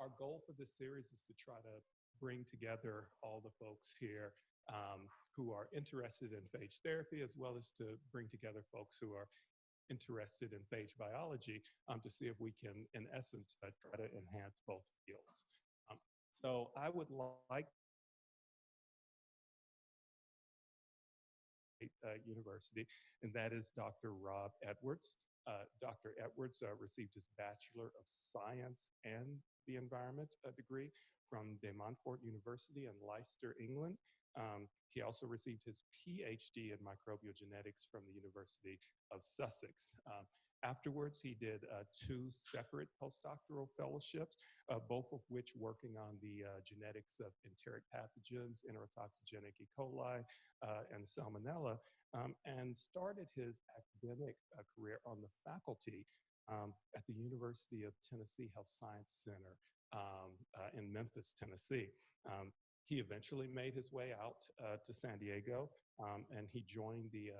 our goal for this series is to try to bring together all the folks here who are interested in phage therapy, as well as to bring together folks who are interested in phage biology to see if we can, in essence, try to enhance both fields. So I would like University, and that is Dr. Rob Edwards. Dr. Edwards received his Bachelor of Science and the Environment degree from De Montfort University in Leicester, England. He also received his PhD in microbial genetics from the University of Sussex. Afterwards, he did 2 separate postdoctoral fellowships, both of which working on the genetics of enteric pathogens, enterotoxigenic E. coli, and Salmonella, and started his academic career on the faculty at the University of Tennessee Health Science Center in Memphis, Tennessee. He eventually made his way out to San Diego, and he joined the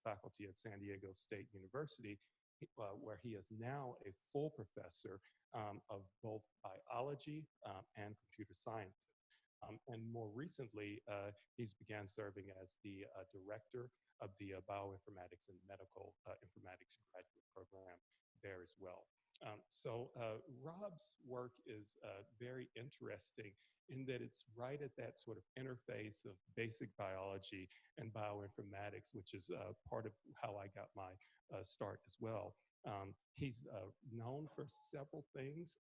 faculty at San Diego State University, where he is now a full professor of both biology and computer science. And more recently, he's began serving as the director of the Bioinformatics and Medical Informatics graduate program there as well. Rob's work is very interesting in that it's right at that sort of interface of basic biology and bioinformatics, which is part of how I got my start as well. He's known for several things,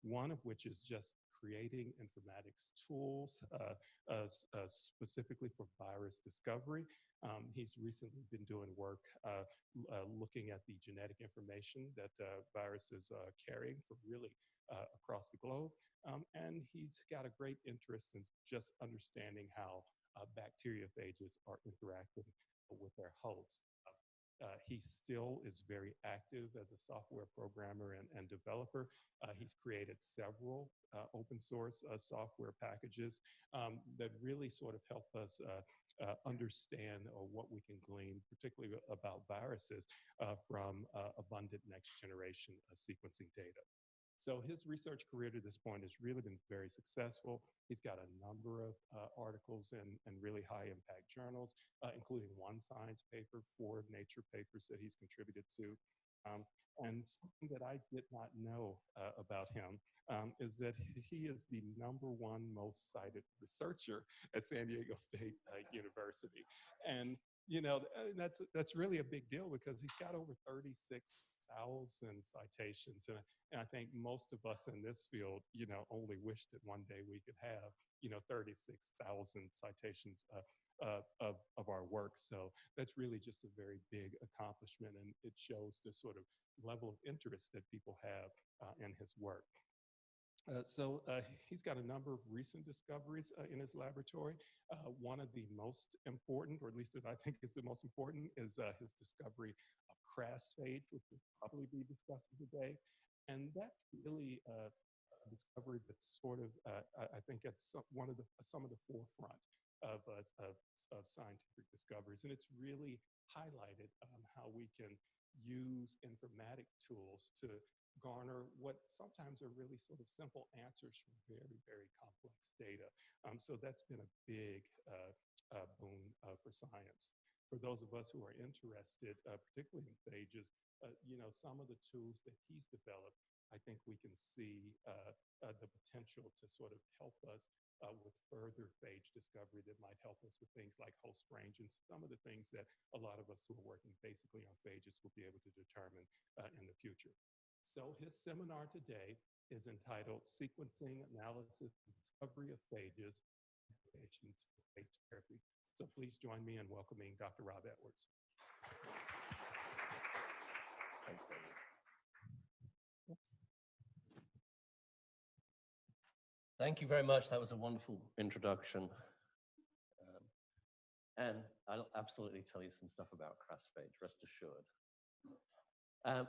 one of which is just creating informatics tools specifically for virus discovery. He's recently been doing work looking at the genetic information that viruses are carrying from really across the globe. And he's got a great interest in just understanding how bacteriophages are interacting with their hosts. He still is very active as a software programmer and developer. He's created several open source software packages that really sort of help us understand what we can glean, particularly about viruses, from abundant next generation sequencing data. So his research career to this point has really been very successful. He's got a number of articles in really high impact journals, including 1 Science paper, 4 Nature papers that he's contributed to. And something that I did not know about him is that he is the #1 most cited researcher at San Diego State University. And you know, that's really a big deal because he's got over 36,000 citations. And I think most of us in this field, you know, only wish that one day we could have, you know, 36,000 citations of our work. So that's really just a very big accomplishment, and it shows the sort of level of interest that people have in his work. He's got a number of recent discoveries in his laboratory. One of the most important, or at least that I think is the most important, is his discovery of phage, which will probably be discussed today. And that's really a discovery that's sort of, I think, at some of the forefront of scientific discoveries. And it's really highlighted how we can use informatic tools to garner what sometimes are really sort of simple answers from very, very complex data. So that's been a big boon for science. For those of us who are interested, particularly in phages, you know, some of the tools that he's developed, I think we can see the potential to sort of help us with further phage discovery that might help us with things like host range and some of the things that a lot of us who are working basically on phages will be able to determine in the future. So his seminar today is entitled Sequencing Analysis and Discovery of Phages, Applications for Phage Therapy. So please join me in welcoming Dr. Rob Edwards. Thanks, David. Thank you very much. That was a wonderful introduction. And I'll absolutely tell you some stuff about phage, rest assured.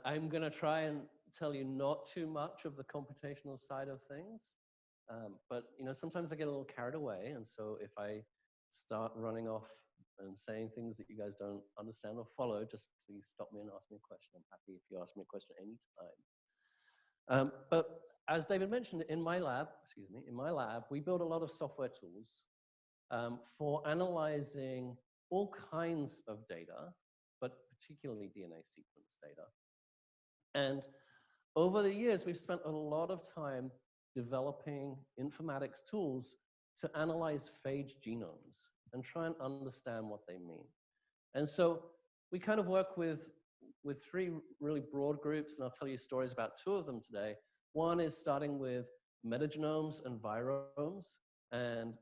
I'm going to try and tell you not too much of the computational side of things, but you know, sometimes I get a little carried away, and so if I start running off and saying things that you guys don't understand or follow, just please stop me and ask me a question. I'm happy if you ask me a question anytime. But as David mentioned, in my lab, we build a lot of software tools for analyzing all kinds of data, but particularly DNA sequence data. And over the years, we've spent a lot of time developing informatics tools to analyze phage genomes and try and understand what they mean. And so we kind of work with three really broad groups, and I'll tell you stories about two of them today. One is starting with metagenomes and viromes, and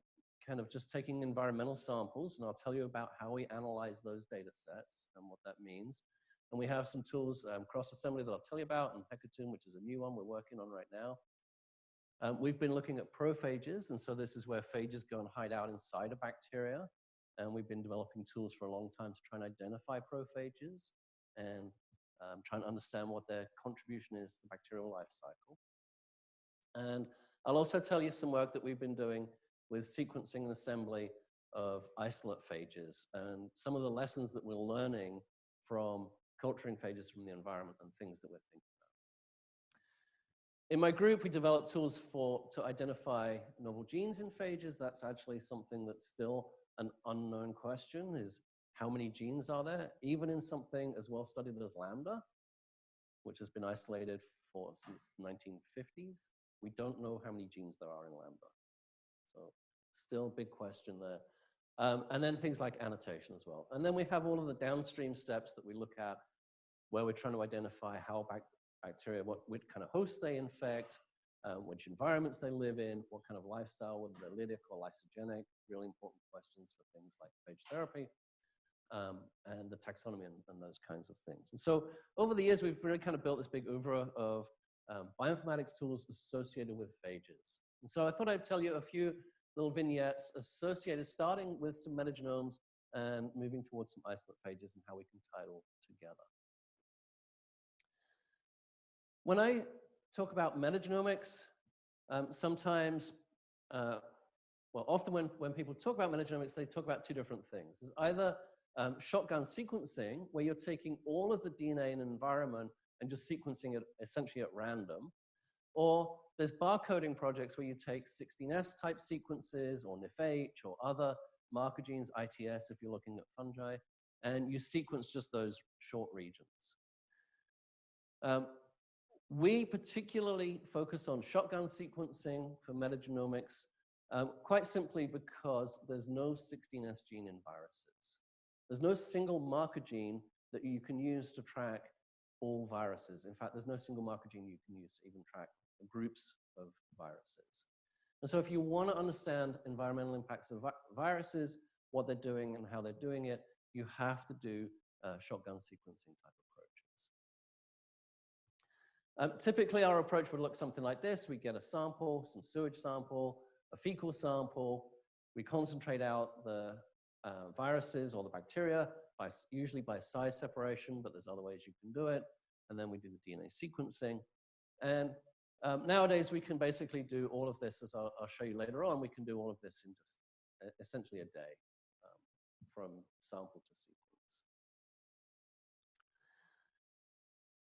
kind of just taking environmental samples, and I'll tell you about how we analyze those data sets and what that means. And we have some tools, cross-assembly, that I'll tell you about, and Hecatomb, which is a new one we're working on right now. We've been looking at prophages, and so this is where phages go and hide out inside a bacteria. And we've been developing tools for a long time to try and identify prophages and try and understand what their contribution is to the bacterial life cycle. And I'll also tell you some work that we've been doing with sequencing and assembly of isolate phages and some of the lessons that we're learning from culturing phages from the environment and things that we're thinking about. In my group, we developed tools to identify novel genes in phages. That's actually something that's still an unknown question, is how many genes are there, even in something as well studied as lambda, which has been isolated since the 1950s. We don't know how many genes there are in lambda. So still a big question there. And then things like annotation as well. And then we have all of the downstream steps that we look at where we're trying to identify how bacteria, which kind of hosts they infect, which environments they live in, what kind of lifestyle, whether they're lytic or lysogenic, really important questions for things like phage therapy, and the taxonomy and those kinds of things. And so over the years, we've really kind of built this big oeuvre of bioinformatics tools associated with phages. And so I thought I'd tell you a few little vignettes associated, starting with some metagenomes and moving towards some isolate phages and how we can tie it all together. When I talk about metagenomics, sometimes, often when people talk about metagenomics, they talk about two different things. There's either shotgun sequencing, where you're taking all of the DNA in an environment and just sequencing it essentially at random, or there's barcoding projects where you take 16S type sequences or NIFH or other marker genes, ITS if you're looking at fungi, and you sequence just those short regions. We particularly focus on shotgun sequencing for metagenomics, quite simply because there's no 16S gene in viruses. There's no single marker gene that you can use to track all viruses. In fact, there's no single marker gene you can use to even track groups of viruses. And so if you want to understand environmental impacts of viruses, what they're doing and how they're doing it, you have to do shotgun sequencing type approaches. Typically, our approach would look something like this. We get a sample, some sewage sample, a fecal sample. We concentrate out the viruses or the bacteria, usually by size separation, but there's other ways you can do it. And then we do the DNA sequencing. And nowadays, we can basically do all of this, as I'll show you later on. We can do all of this in just essentially a day, from sample to sequence.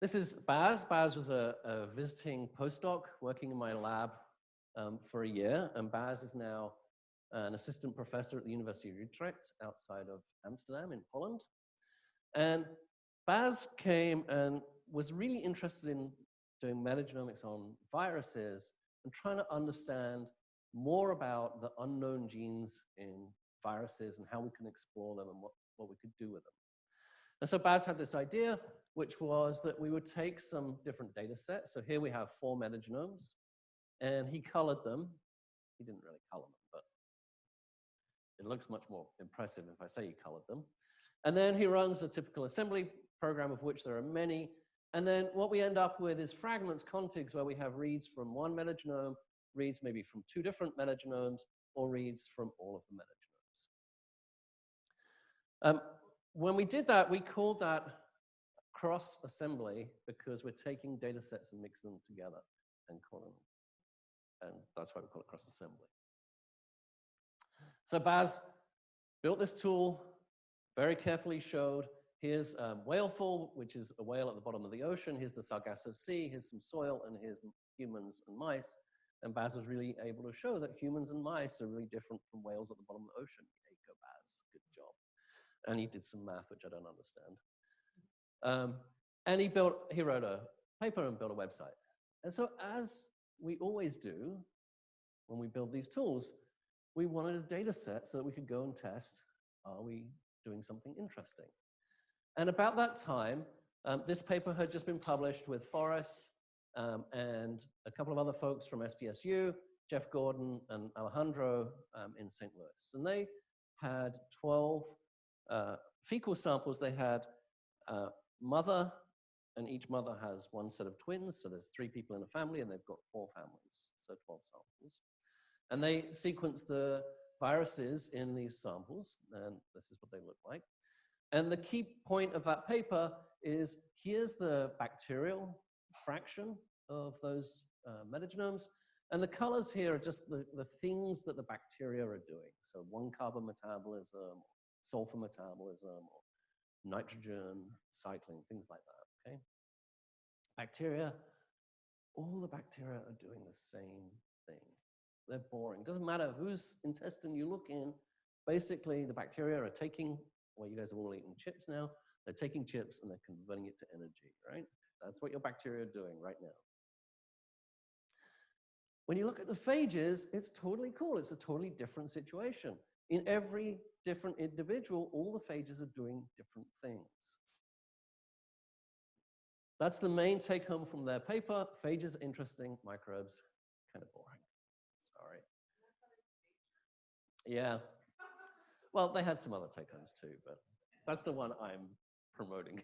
This is Baz. Baz was a visiting postdoc working in my lab for a year, and Baz is now an assistant professor at the University of Utrecht outside of Amsterdam in Holland. And Baz came and was really interested in doing metagenomics on viruses and trying to understand more about the unknown genes in viruses and how we can explore them and what we could do with them. And so Baz had this idea, which was that we would take some different data sets. So here we have 4 metagenomes, and he colored them. He didn't really color them, but it looks much more impressive if I say he colored them. And then he runs a typical assembly program, of which there are many. And then what we end up with is fragments, contigs, where we have reads from one metagenome, reads maybe from 2 different metagenomes, or reads from all of the metagenomes. When we did that, we called that cross-assembly because we're taking data sets and mixing them together and calling them. And that's why we call it cross-assembly. So Baz built this tool, very carefully showed. here's whaleful, which is a whale at the bottom of the ocean. Here's the Sargasso Sea. Here's some soil, and here's humans and mice. And Baz was really able to show that humans and mice are really different from whales at the bottom of the ocean. There you go, Baz. Good job. And he did some math, which I don't understand. And he wrote a paper and built a website. And so as we always do when we build these tools, we wanted a data set so that we could go and test, are we doing something interesting? And about that time, this paper had just been published with Forrest and a couple of other folks from SDSU, Jeff Gordon and Alejandro in St. Louis. And they had 12 fecal samples. They had mother, and each mother has one set of twins. So there's 3 people in a family, and they've got 4 families, so 12 samples. And they sequenced the viruses in these samples, and this is what they look like. And the key point of that paper is here's the bacterial fraction of those metagenomes. And the colors here are just the things that the bacteria are doing. So 1-carbon metabolism, sulfur metabolism, or nitrogen cycling, things like that, okay? Bacteria, all the bacteria are doing the same thing. They're boring. Doesn't matter whose intestine you look in. Basically, the bacteria are taking, well, you guys have all eaten chips now. They're taking chips and they're converting it to energy, right? That's what your bacteria are doing right now. When you look at the phages, it's totally cool. It's a totally different situation. In every different individual, all the phages are doing different things. That's the main take home from their paper. Phages are interesting, microbes, kind of boring. Sorry. Yeah. Well, they had some other take homes too, but that's the one I'm promoting.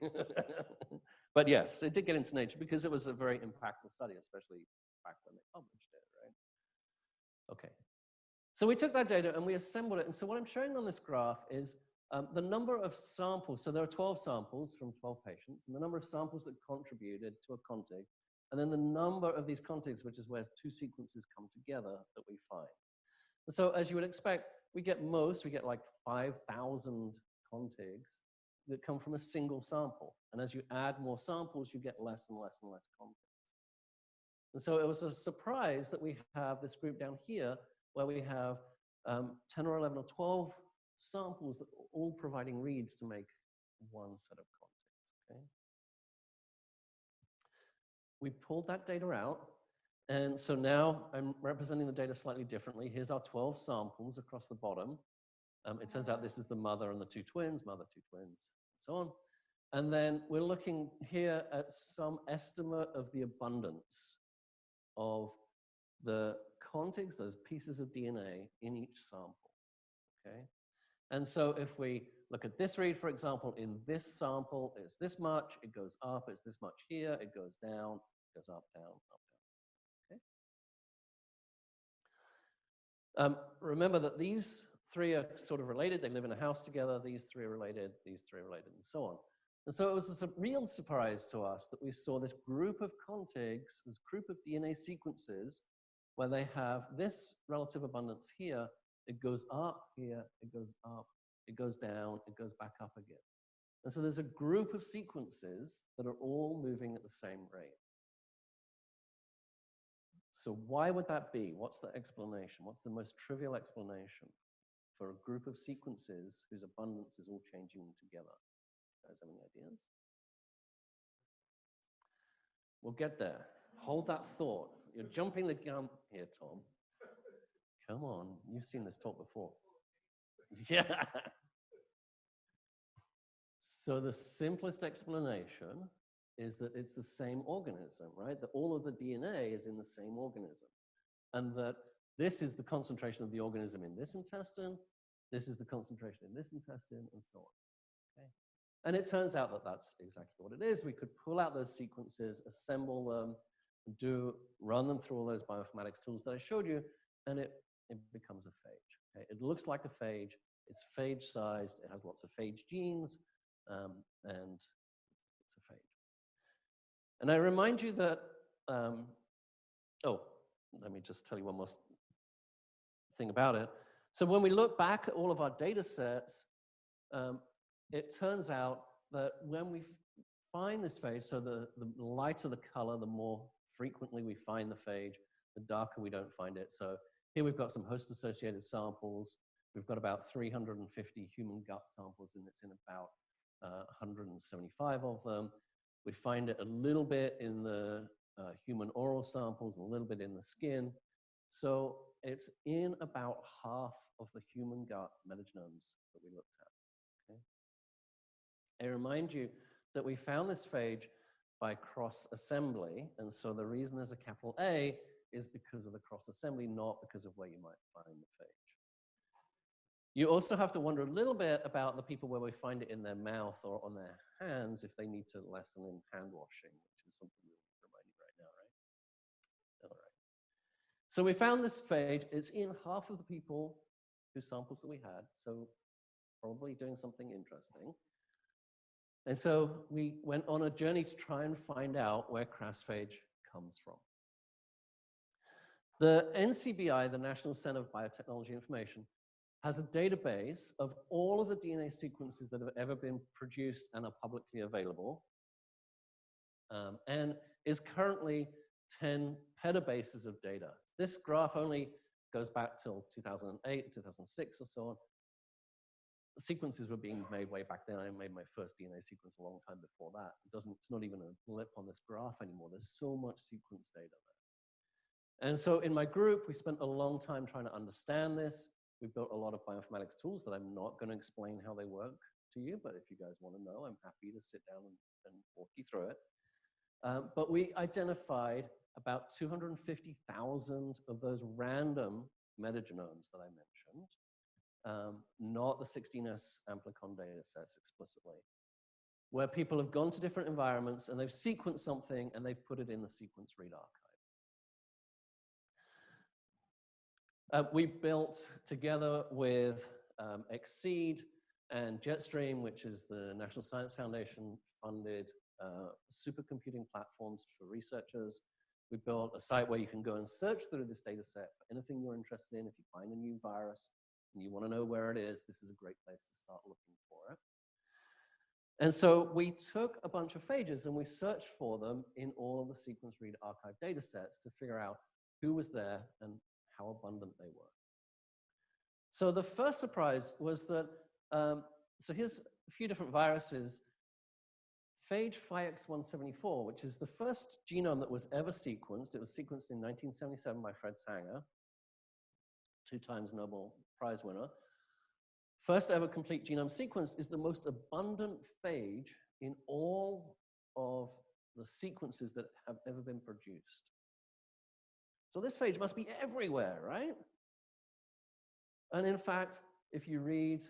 But yes, it did get into Nature because it was a very impactful study, especially back when they published it, right? Okay. So we took that data and we assembled it. And so what I'm showing on this graph is the number of samples. So there are 12 samples from 12 patients, and the number of samples that contributed to a contig, and then the number of these contigs, which is where 2 sequences come together that we find. And so as you would expect, we get like 5,000 contigs that come from a single sample. And as you add more samples, you get less and less and less contigs. And so it was a surprise that we have this group down here where we have 10 or 11 or 12 samples that are all providing reads to make one set of contigs, okay? We pulled that data out. And so now I'm representing the data slightly differently. Here's our 12 samples across the bottom. It turns out this is the mother and the 2 twins, mother, 2 twins, and so on. And then we're looking here at some estimate of the abundance of the contigs, those pieces of DNA in each sample, okay? And so if we look at this read, for example, in this sample, it's this much, it goes up, it's this much here, it goes down, it goes up, down, up, down, okay? Remember that these 3 are sort of related. They live in a house together. These 3 are related. These 3 are related, and so on. And so it was a real surprise to us that we saw this group of contigs, this group of DNA sequences, where they have this relative abundance here. It goes up here. It goes up. It goes down. It goes back up again. And so there's a group of sequences that are all moving at the same rate. So why would that be? What's the explanation? What's the most trivial explanation for a group of sequences whose abundance is all changing together? You guys have any ideas? We'll get there. Hold that thought. You're jumping the gun here, Tom. Come on, you've seen this talk before. Yeah. So the simplest explanation is that it's the same organism, right? That all of the DNA is in the same organism. And that this is the concentration of the organism in this intestine, this is the concentration in this intestine, and so on, okay? And it turns out that that's exactly what it is. We could pull out those sequences, assemble them, run them through all those bioinformatics tools that I showed you, and it becomes a phage, okay? It looks like a phage, it's phage-sized, it has lots of phage genes, and it's a phage. And I remind you that, let me just tell you one more thing about it. So when we look back at all of our data sets, it turns out that when we find this phage, so the lighter the color, the more frequently we find the phage, the darker we don't find it. So here we've got some host-associated samples. We've got about 350 human gut samples, and it's in about 175 of them. We find it a little bit in the human oral samples, a little bit in the skin. So it's in about half of the human gut metagenomes that we looked at. Okay? I remind you that we found this phage by cross-assembly, and so the reason there's a capital A is because of the cross-assembly, not because of where you might find the phage. You also have to wonder a little bit about the people where we find it in their mouth or on their hands if they need to lessen in hand washing, which is something we'll remind you right now, right? All right. So we found this phage. It's in half of the people whose samples that we had, so probably doing something interesting. And so we went on a journey to try and find out where crasphage comes from. The NCBI, the National Center of Biotechnology Information, has a database of all of the DNA sequences that have ever been produced and are publicly available, and is currently 10 petabases of data. This graph only goes back till 2008, 2006 or so on. The sequences were being made way back then. I made my first DNA sequence a long time before that. It's not even a blip on this graph anymore. There's so much sequence data there. And so in my group, we spent a long time trying to understand this. We built a lot of bioinformatics tools that I'm not going to explain how they work to you, but if you guys want to know, I'm happy to sit down and walk you through it. But we identified about 250,000 of those random metagenomes that I mentioned, not the 16S amplicon data sets explicitly, where people have gone to different environments and they've sequenced something and they've put it in the sequence read archive. We built together with Exceed and Jetstream, which is the National Science Foundation funded supercomputing platforms for researchers. We built a site where you can go and search through this data set for anything you're interested in. If you find a new virus and you want to know where it is, this is a great place to start looking for it. And so we took a bunch of phages and we searched for them in all of the sequence read archive data sets to figure out who was there and how abundant they were. So the first surprise was that, so here's a few different viruses. Phage Phi-X174, which is the first genome that was ever sequenced. It was sequenced in 1977 by Fred Sanger, 2 times Nobel Prize winner. First ever complete genome sequence is the most abundant phage in all of the sequences that have ever been produced. So this phage must be everywhere, right? And in fact, if you read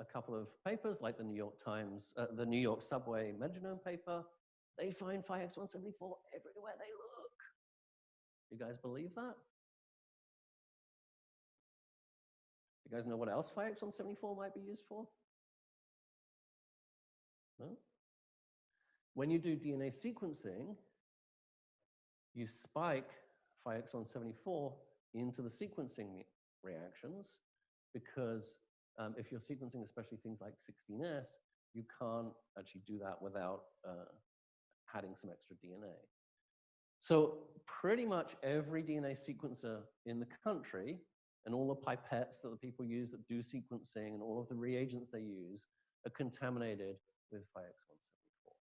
a couple of papers like the New York Times, the New York Subway metagenome paper, they find Phi-X174 everywhere they look. You guys believe that? You guys know what else Phi-X174 might be used for? No? When you do DNA sequencing, you spike Phi-X174 into the sequencing reactions because if you're sequencing especially things like 16S, you can't actually do that without adding some extra DNA. So pretty much every DNA sequencer in the country and all the pipettes that the people use that do sequencing and all of the reagents they use are contaminated with Phi-X174.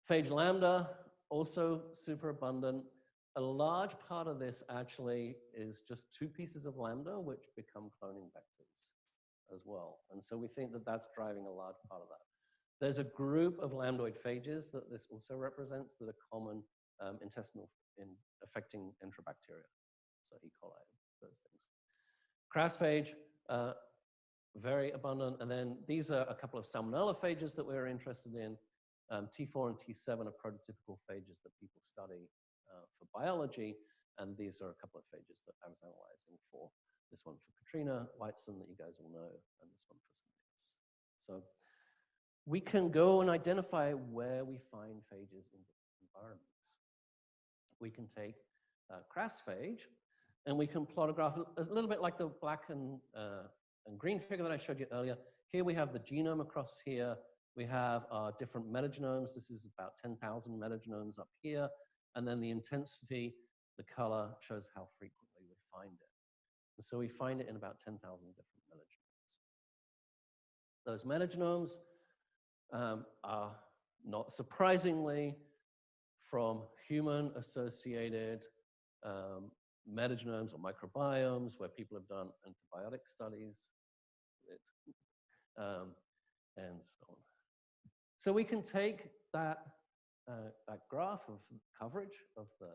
Phage lambda, also super abundant. A large part of this actually is just 2 pieces of lambda, which become cloning vectors as well. And so we think that that's driving a large part of that. There's a group of lambdoid phages that this also represents that are common intestinal in affecting enterobacteria. So E. coli, those things. Crasphage, very abundant. And then these are a couple of salmonella phages that we're interested in. T4 and T7 are prototypical phages that people study for biology, and these are a couple of phages that I was analyzing for. This one for Katrina Whiteson that you guys all know, and this one for somebody else. So we can go and identify where we find phages in different environments. We can take crasphage, and we can plot a graph a little bit like the black and green figure that I showed you earlier. here we have the genome across here. We have our different metagenomes. This is about 10,000 metagenomes up here. And then the intensity, the color, shows how frequently we find it. And so we find it in about 10,000 different metagenomes. Those metagenomes are, not surprisingly, from human-associated metagenomes or microbiomes where people have done antibiotic studies, and so on. So we can take that graph of coverage of the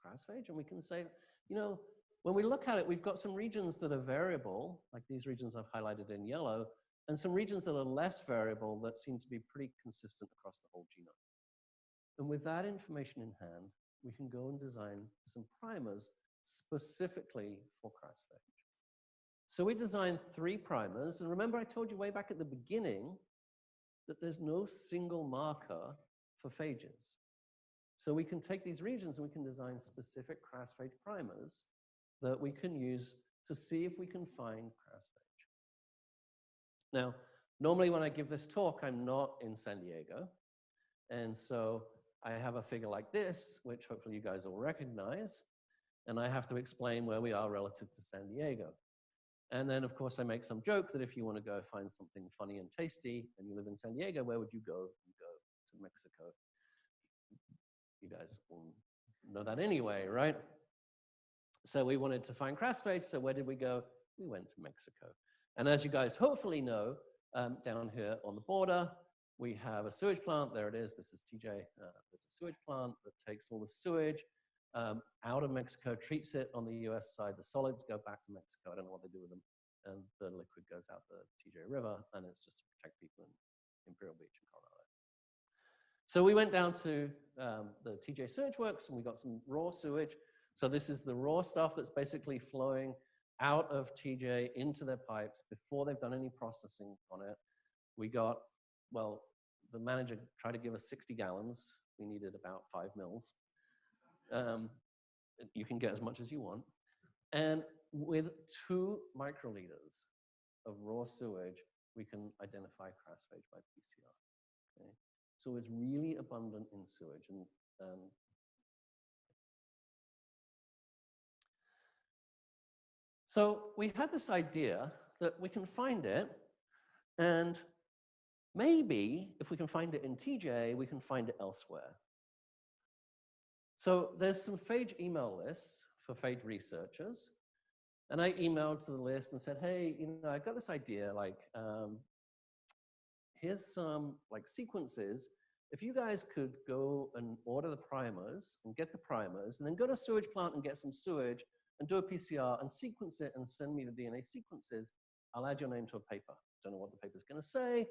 crassphage, and we can say, you know, when we look at it, we've got some regions that are variable, like these regions I've highlighted in yellow, and some regions that are less variable that seem to be pretty consistent across the whole genome. And with that information in hand, we can go and design some primers specifically for crassphage. So we designed 3 primers, and remember I told you way back at the beginning that there's no single marker for phages. So we can take these regions and we can design specific crassphage primers that we can use to see if we can find crassphage. Now, normally when I give this talk, I'm not in San Diego. And so I have a figure like this, which hopefully you guys all recognize. And I have to explain where we are relative to San Diego. And then, of course, I make some joke that if you want to go find something funny and tasty and you live in San Diego, where would you go? You go to Mexico. You guys will know that anyway, right? So we wanted to find crassphage, so where did we go? We went to Mexico. And as you guys hopefully know, down here on the border, we have a sewage plant. There it is. This is TJ. There's a sewage plant that takes all the sewage out of Mexico, treats it on the US side. The solids go back to Mexico. I don't know what they do with them. And the liquid goes out the TJ River, and it's just to protect people in Imperial Beach in Colorado. So we went down to the TJ Sewage Works, and we got some raw sewage. So this is the raw stuff that's basically flowing out of TJ into their pipes before they've done any processing on it. We got, well, the manager tried to give us 60 gallons. We needed about 5 mils. You can get as much as you want. And with 2 microliters of raw sewage, we can identify crassphage by PCR. Okay? So it's really abundant in sewage. And so we had this idea that we can find it, and maybe if we can find it in TJ, we can find it elsewhere. So there's some phage email lists for phage researchers. And I emailed to the list and said, hey, you know, I've got this idea, like, here's some like sequences. If you guys could go and order the primers and get the primers, and then go to a sewage plant and get some sewage and do a PCR and sequence it and send me the DNA sequences, I'll add your name to a paper. Don't know what the paper's gonna say,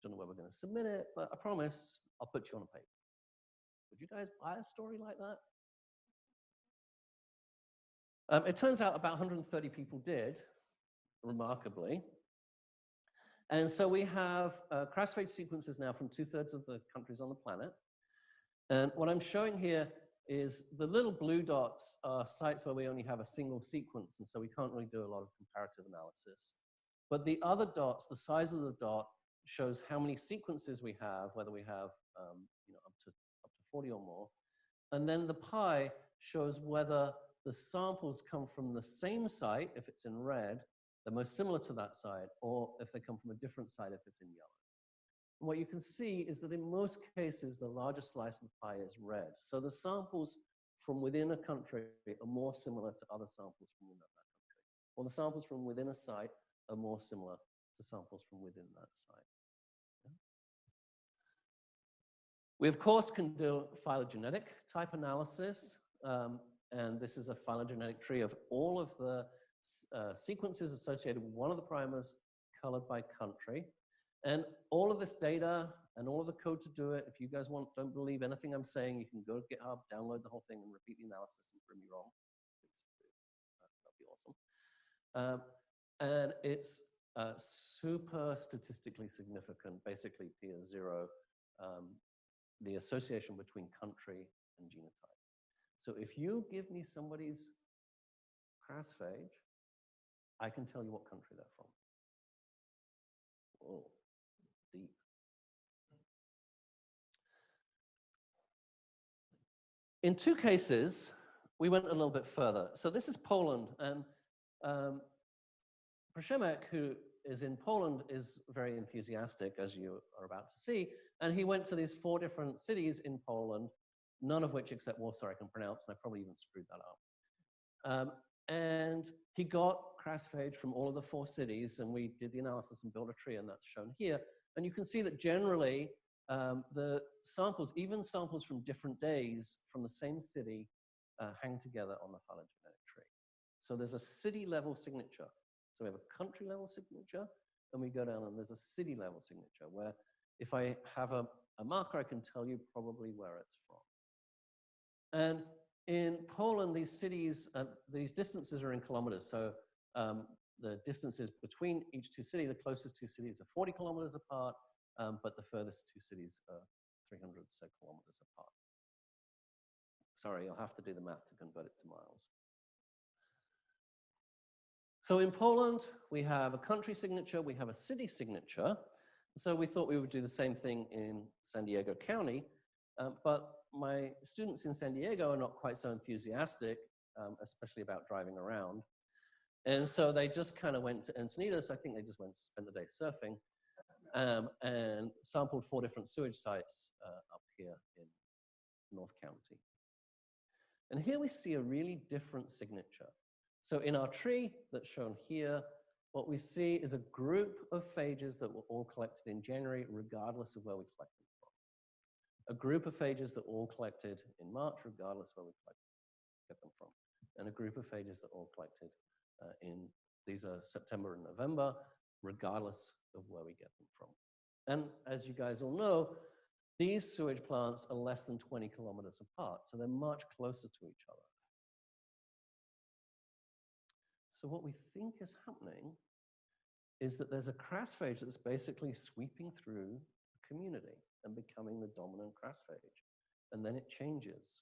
don't know where we're gonna submit it, but I promise I'll put you on a paper. Would you guys buy a story like that? It turns out about 130 people did, remarkably. And so we have crassphage sequences now from 2/3 of the countries on the planet. And what I'm showing here is the little blue dots are sites where we only have a single sequence, and so we can't really do a lot of comparative analysis. But the other dots, the size of the dot, shows how many sequences we have, whether we have you know, up to 40 or more. And then the pie shows whether the samples come from the same site, if it's in red, they're most similar to that site, or if they come from a different site, if it's in yellow. And what you can see is that in most cases, the largest slice of the pie is red. So the samples from within a country are more similar to other samples from within that country. Or the samples from within a site are more similar to samples from within that site. Yeah. We, of course, can do phylogenetic type analysis. And this is a phylogenetic tree of all of the sequences associated with one of the primers colored by country. And all of this data and all of the code to do it, if you guys don't believe anything I'm saying, you can go to GitHub, download the whole thing, and repeat the analysis and prove me wrong. That'd be awesome. And it's super statistically significant, basically P is 0, the association between country and genotype. So if you give me somebody's crassphage, I can tell you what country they're from. Oh, deep. In two cases, we went a little bit further. So this is Poland, and Przemek, who is in Poland, is very enthusiastic, as you are about to see, and he went to these 4 different cities in Poland, none of which except Warsaw I can pronounce, and I probably even screwed that up. And he got crassphage from all of the 4 cities, and we did the analysis and built a tree, and that's shown here. And you can see that generally, the samples, even samples from different days from the same city, hang together on the phylogenetic tree. So there's a city-level signature. So we have a country-level signature, and we go down, and there's a city-level signature, where if I have a marker, I can tell you probably where it's from. And in Poland, these cities, these distances are in kilometers. So the distances between each 2 cities, the closest 2 cities are 40 kilometers apart, but the furthest 2 cities are 300 or so kilometers apart. Sorry, you'll have to do the math to convert it to miles. So in Poland, we have a country signature, we have a city signature. So we thought we would do the same thing in San Diego County, but my students in San Diego are not quite so enthusiastic, especially about driving around. And so they just kind of went to Encinitas. I think they just went to spend the day surfing, and sampled 4 different sewage sites up here in North County. And here we see a really different signature. So in our tree that's shown here, what we see is a group of phages that were all collected in January, regardless of where we collected them from. A group of phages that all collected in March, regardless of where we get them from. And a group of phages that all collected these are September and November, regardless of where we get them from. And as you guys all know, these sewage plants are less than 20 kilometers apart, so they're much closer to each other. So what we think is happening is that there's a crassphage that's basically sweeping through the community and becoming the dominant crassphage. And then it changes.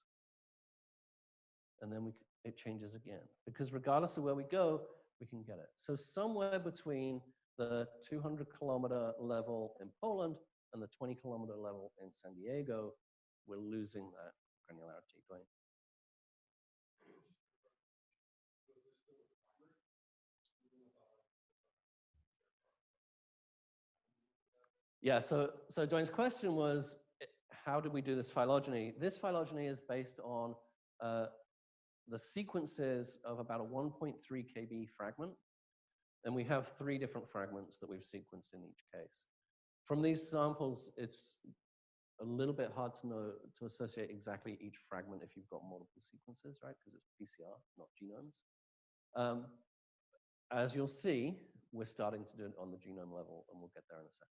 And then it changes again. Because regardless of where we go, we can get it. So somewhere between the 200-kilometer level in Poland and the 20-kilometer level in San Diego, we're losing that granularity. Going. Yeah, so Dwayne's question was, how did we do this phylogeny? This phylogeny is based on the sequences of about a 1.3 kb fragment. And we have 3 different fragments that we've sequenced in each case. From these samples, it's a little bit hard to know, to associate exactly each fragment if you've got multiple sequences, right? Because it's PCR, not genomes. As you'll see, we're starting to do it on the genome level, and we'll get there in a second.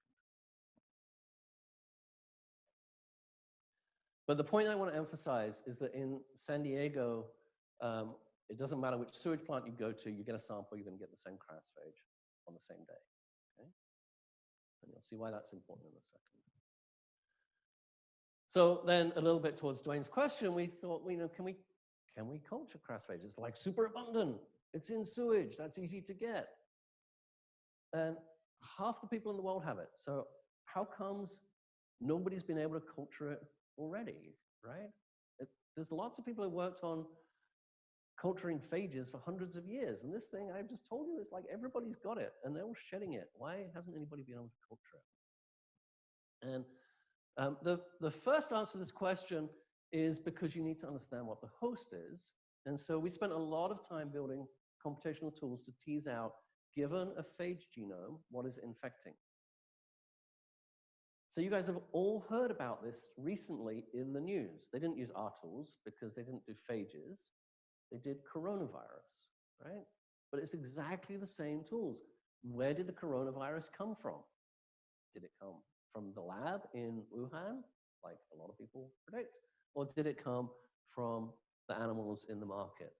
But the point I want to emphasize is that in San Diego, it doesn't matter which sewage plant you go to, you get a sample, you're going to get the same crassphage on the same day. Okay? And you'll see why that's important in a second. So then a little bit towards Dwayne's question, we thought, you know, can we culture crassphage? It's like super abundant. It's in sewage. That's easy to get. And half the people in the world have it. So how comes nobody's been able to culture it already, right? There's lots of people who worked on culturing phages for hundreds of years. And this thing I've just told you is like everybody's got it and they're all shedding it. Why hasn't anybody been able to culture it? And the first answer to this question is because you need to understand what the host is. And so we spent a lot of time building computational tools to tease out, given a phage genome, what is infecting. So you guys have all heard about this recently in the news. They didn't use our tools because they didn't do phages. They did coronavirus, right? But it's exactly the same tools. Where did the coronavirus come from? Did it come from the lab in Wuhan, like a lot of people predict? Or did it come from the animals in the market,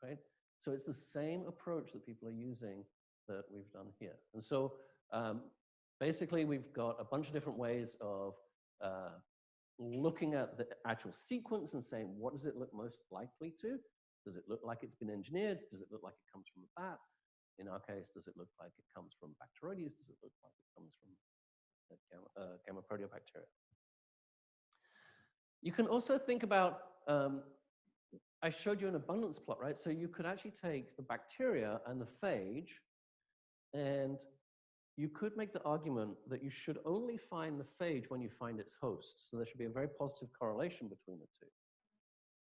right? So it's the same approach that people are using that we've done here. And so basically, we've got a bunch of different ways of looking at the actual sequence and saying, what does it look most likely to? Does it look like it's been engineered? Does it look like it comes from a bat? In our case, does it look like it comes from Bacteroides? Does it look like it comes from gamma proteobacteria? You can also think about, I showed you an abundance plot, right? So you could actually take the bacteria and the phage, and you could make the argument that you should only find the phage when you find its host. So there should be a very positive correlation between the two.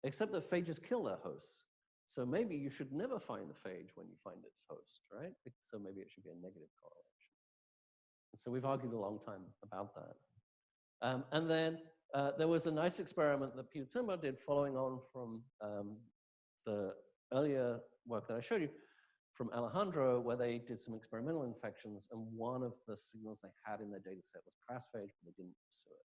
Except that phages kill their hosts. So maybe you should never find the phage when you find its host, right? So maybe it should be a negative correlation. And so we've argued a long time about that. And then there was a nice experiment that Peter Timber did following on from the earlier work that I showed you from Alejandro, where they did some experimental infections, and one of the signals they had in their data set was crassphage, but they didn't pursue it.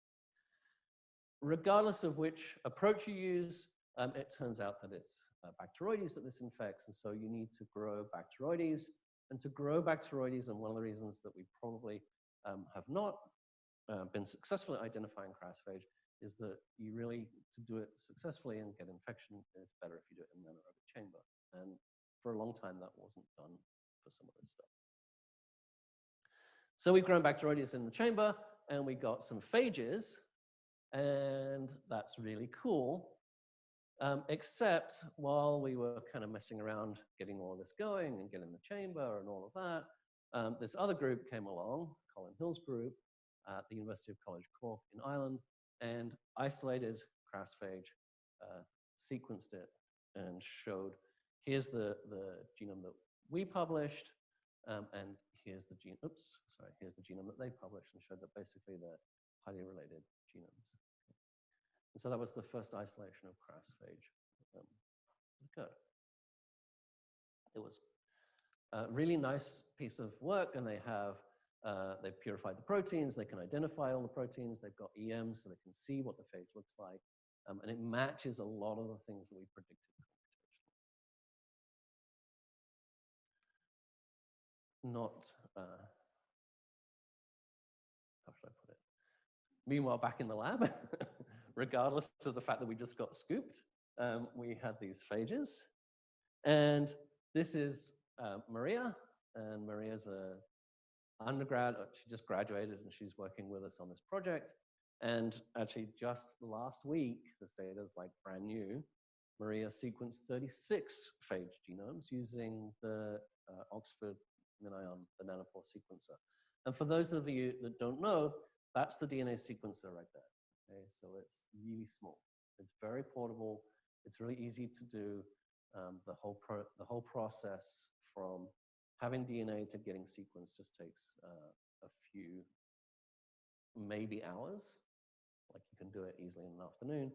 Regardless of which approach you use, it turns out that it's Bacteroides that this infects, and so you need to grow Bacteroides. And to grow Bacteroides, and one of the reasons that we probably have not been successful at identifying crassphage, is that you really, to do it successfully and get infection, it's better if you do it in an anaerobic chamber. And for a long time, that wasn't done for some of this stuff. So we've grown Bacteroides in the chamber, and we got some phages, and that's really cool. Except while we were kind of messing around getting all of this going and getting the chamber and all of that, this other group came along, Colin Hill's group, at the University of College Cork in Ireland, and isolated crassphage, sequenced it, and showed, here's the genome that we published, and here's the here's the genome that they published, and showed that basically they're highly related genomes. And so that was the first isolation of crassphage that occurred. It was a really nice piece of work, and they have they've purified the proteins, they can identify all the proteins, they've got EM so they can see what the phage looks like, and it matches a lot of the things that we predicted computationally. Not, how should I put it? Meanwhile, back in the lab, regardless of the fact that we just got scooped, we had these phages. And this is Maria, and Maria's a undergrad. She just graduated, and she's working with us on this project. And actually, just last week, this data is like brand new, Maria sequenced 36 phage genomes using the Oxford Minion, the nanopore sequencer. And for those of you that don't know, that's the DNA sequencer right there. Okay, so it's really small. It's very portable. It's really easy to do. The whole process from having DNA to getting sequenced just takes a few, maybe hours. Like you can do it easily in an afternoon.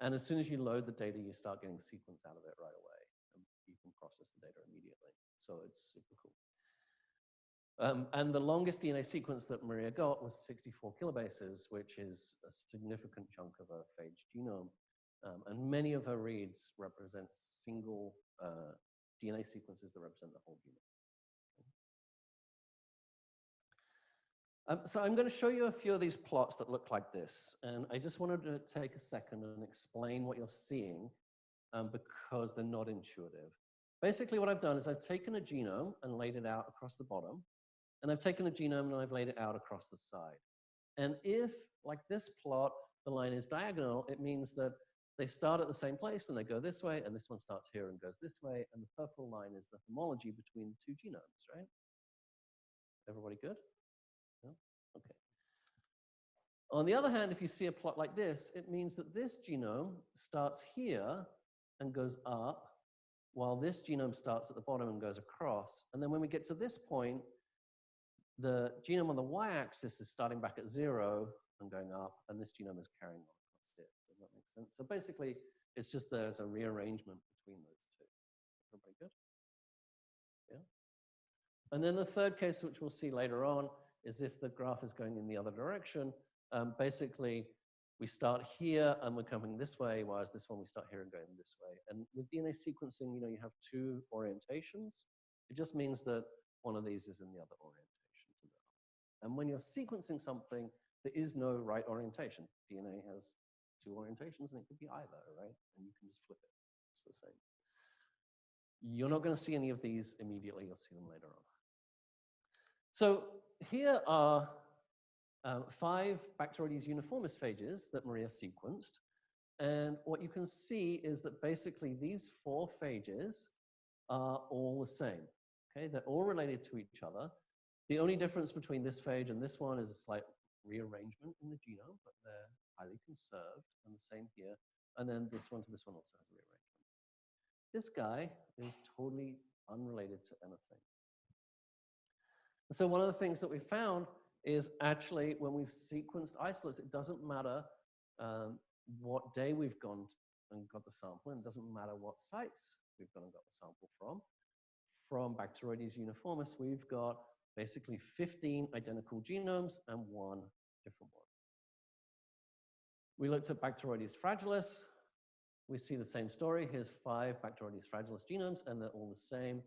And as soon as you load the data, you start getting sequence out of it right away. And you can process the data immediately. So it's super cool. And the longest DNA sequence that Maria got was 64 kilobases, which is a significant chunk of a phage genome. And many of her reads represent single DNA sequences that represent the whole genome. So I'm going to show you a few of these plots that look like this. And I just wanted to take a second and explain what you're seeing because they're not intuitive. Basically, what I've done is I've taken a genome and laid it out across the bottom. And I've taken a genome and I've laid it out across the side. And if, like this plot, the line is diagonal, it means that they start at the same place and they go this way, and this one starts here and goes this way, and the purple line is the homology between the two genomes, right? Everybody good? No? Okay. On the other hand, if you see a plot like this, it means that this genome starts here and goes up, while this genome starts at the bottom and goes across. And then when we get to this point, the genome on the y-axis is starting back at 0 and going up, and this genome is carrying on across it. Does that make sense? So basically, it's just there's a rearrangement between those two. Everybody good? Yeah? And then the third case, which we'll see later on, is if the graph is going in the other direction. Basically, we start here and we're coming this way, whereas this one we start here and going this way. And with DNA sequencing, you have two orientations. It just means that one of these is in the other orientation. And when you're sequencing something, there is no right orientation. DNA has two orientations, and it could be either, right? And you can just flip it. It's the same. You're not going to see any of these immediately. You'll see them later on. So here are 5 Bacteroides uniformis phages that Maria sequenced. And what you can see is that basically these 4 phages are all the same. Okay, they're all related to each other. The only difference between this phage and this one is a slight rearrangement in the genome, but they're highly conserved, and the same here. And then this one to this one also has a rearrangement. This guy is totally unrelated to anything. So one of the things that we found is actually when we've sequenced isolates, it doesn't matter what day we've gone and got the sample, and it doesn't matter what sites we've gone and got the sample from. From Bacteroides uniformis, we've got basically 15 identical genomes and 1 different one. We looked at Bacteroides fragilis. We see the same story. Here's 5 Bacteroides fragilis genomes, and they're all the same.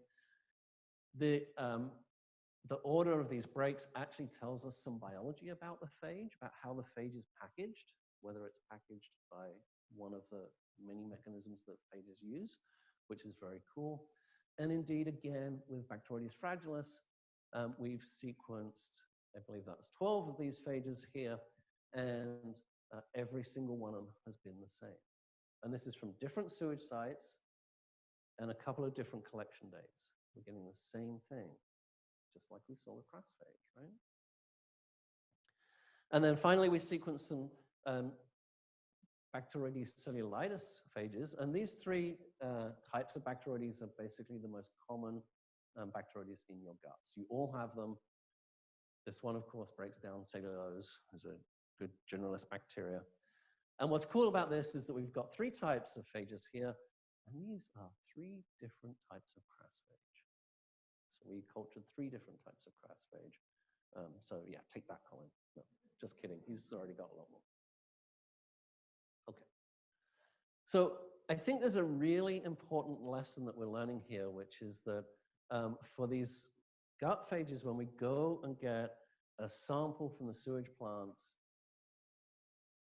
The order of these breaks actually tells us some biology about the phage, about how the phage is packaged, whether it's packaged by one of the many mechanisms that phages use, which is very cool. And indeed, again, with Bacteroides fragilis, we've sequenced, I believe that's 12 of these phages here, and every single one of them has been the same. And this is from different sewage sites and a couple of different collection dates. We're getting the same thing, just like we saw with crass phage, right? And then finally, we sequenced some Bacteroides cellulitis phages. And these 3 types of Bacteroides are basically the most common Bacteroides in your guts. You all have them. This one, of course, breaks down cellulose as a good generalist bacteria. And what's cool about this is that we've got 3 types of phages here, and these are 3 different types of crass phage. So we cultured 3 different types of crass phage. So yeah, take that, Colin. No, just kidding. He's already got a lot more. Okay. So I think there's a really important lesson that we're learning here, which is that for these gut phages, when we go and get a sample from the sewage plants,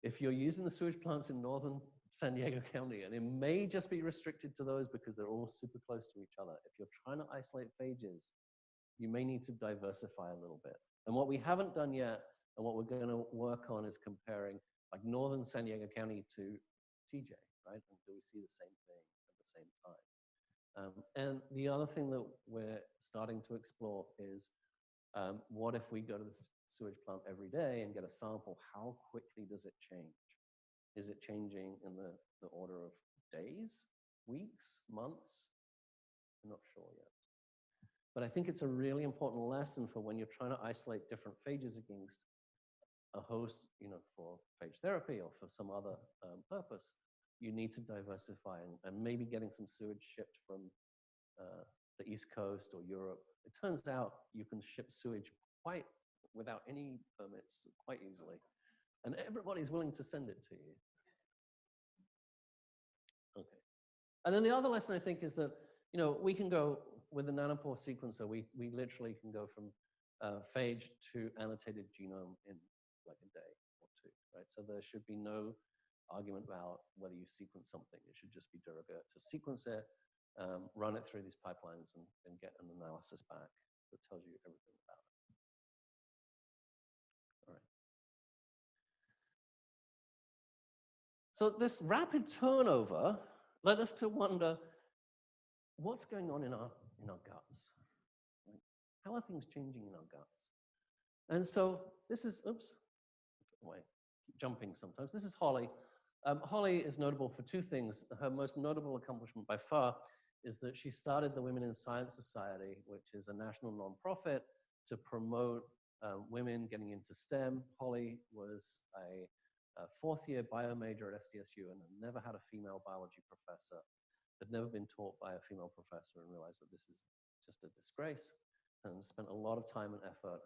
if you're using the sewage plants in northern San Diego County, and it may just be restricted to those because they're all super close to each other. If you're trying to isolate phages, you may need to diversify a little bit. And what we haven't done yet, and what we're going to work on, is comparing like northern San Diego County to TJ, right? And do we see the same thing at the same time? And the other thing that we're starting to explore is what if we go to the sewage plant every day and get a sample? How quickly does it change? Is it changing in the order of days, weeks, months? I'm not sure yet. But I think it's a really important lesson for when you're trying to isolate different phages against a host, you know, for phage therapy or for some other purpose. You need to diversify, and maybe getting some sewage shipped from the East Coast or Europe. It turns out you can ship sewage without any permits quite easily. And everybody's willing to send it to you. Okay. And then the other lesson, I think, is that, you know, we can go with the nanopore sequencer, we literally can go from phage to annotated genome in like a day or 2, right? So there should be no argument about whether you sequence something. It should just be de rigueur to sequence it, run it through these pipelines, and get an analysis back that tells you everything about it. All right. So this rapid turnover led us to wonder, what's going on in our guts? Right? How are things changing in our guts? And so this is, oops, wait, keep jumping sometimes. This is Holly. Holly is notable for 2 things. Her most notable accomplishment by far is that she started the Women in Science Society, which is a national nonprofit to promote women getting into STEM. Holly was a 4th-year bio major at SDSU and never had a female biology professor, had never been taught by a female professor, and realized that this is just a disgrace, and spent a lot of time and effort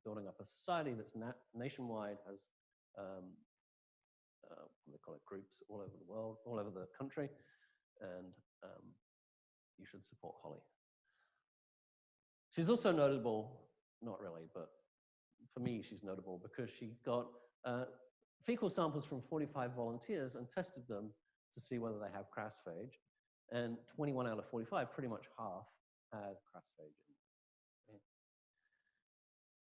building up a society that's nationwide, has what they call it, groups all over the world, all over the country, and you should support Holly. She's also notable, not really, but for me, she's notable because she got fecal samples from 45 volunteers and tested them to see whether they have crass phage. and 21 out of 45, pretty much half, had crassphage in. Okay.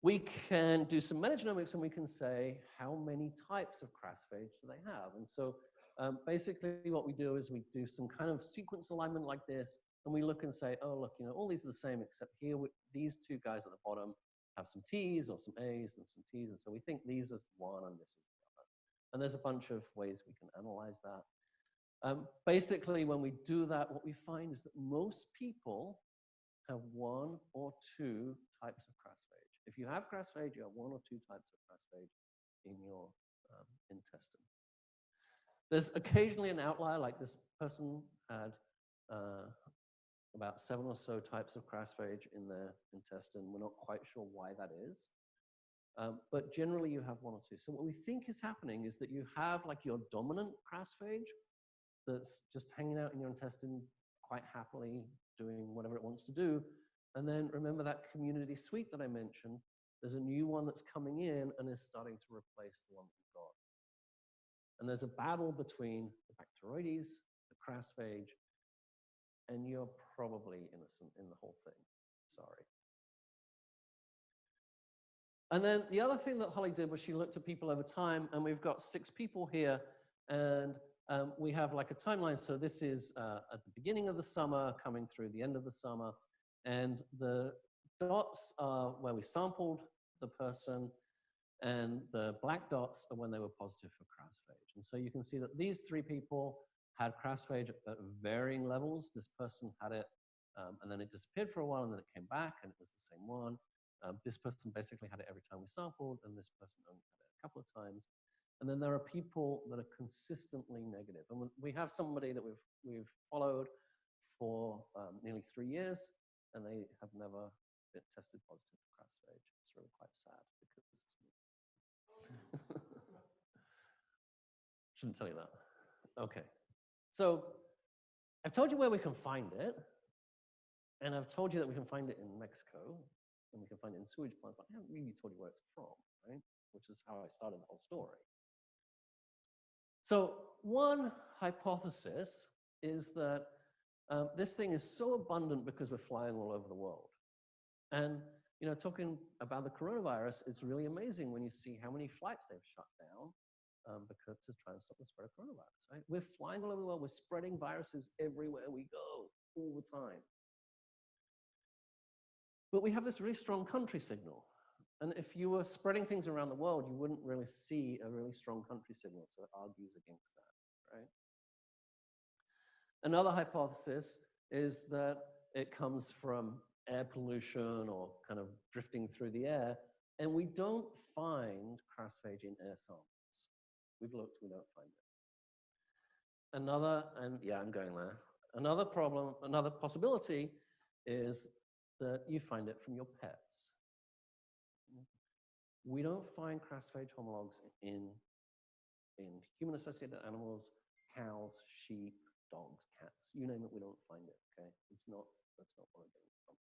We can do some metagenomics and we can say how many types of crassphage do they have. And so basically what we do is we do some kind of sequence alignment like this, and we look and say, oh, look, you know, all these are the same, except here, these two guys at the bottom have some T's or some A's and some T's. And so we think these is one and this is the other. And there's a bunch of ways we can analyze that. Basically, when we do that, what we find is that most people have one or two types of crassphage. If you have crassphage, you have one or two types of crassphage in your intestine. There's occasionally an outlier, like this person had about 7 or so types of crassphage in their intestine. We're not quite sure why that is. But generally, you have one or two. So what we think is happening is that you have like your dominant crassphage that's just hanging out in your intestine quite happily, doing whatever it wants to do. And then remember that community suite that I mentioned, there's a new one that's coming in and is starting to replace the one we've got. And there's a battle between the Bacteroides, the crassphage, and you're probably innocent in the whole thing. Sorry. And then the other thing that Holly did was she looked at people over time, and we've got 6 people here, and we have like a timeline. So this is at the beginning of the summer, coming through the end of the summer, and the dots are where we sampled the person, and the black dots are when they were positive for crassphage. And so you can see that these 3 people had crassphage at varying levels. This person had it, and then it disappeared for a while, and then it came back, and it was the same one. This person basically had it every time we sampled, and this person only had it a couple of times. And then there are people that are consistently negative. And we have somebody that we've followed for nearly 3 years, and they have never been tested positive for crassphage. It's really quite sad because it's me. Shouldn't tell you that. Okay. So I've told you where we can find it, and I've told you that we can find it in Mexico, and we can find it in sewage plants, but I haven't really told you where it's from, right? Which is how I started the whole story. So one hypothesis is that this thing is so abundant because we're flying all over the world. And you know, talking about the coronavirus, it's really amazing when you see how many flights they've shut down because to try and stop the spread of coronavirus, right? We're flying all over the world. We're spreading viruses everywhere we go all the time. But we have this really strong country signal. And if you were spreading things around the world, you wouldn't really see a really strong country signal. So it argues against that, right? Another hypothesis is that it comes from air pollution or kind of drifting through the air. And we don't find crassphage in air samples. We've looked, we don't find it. I'm going there. Another problem, another possibility is that you find it from your pets. We don't find crassphage homologs in human-associated animals, cows, sheep, dogs, cats. You name it, we don't find it, okay? That's not where we're getting it from.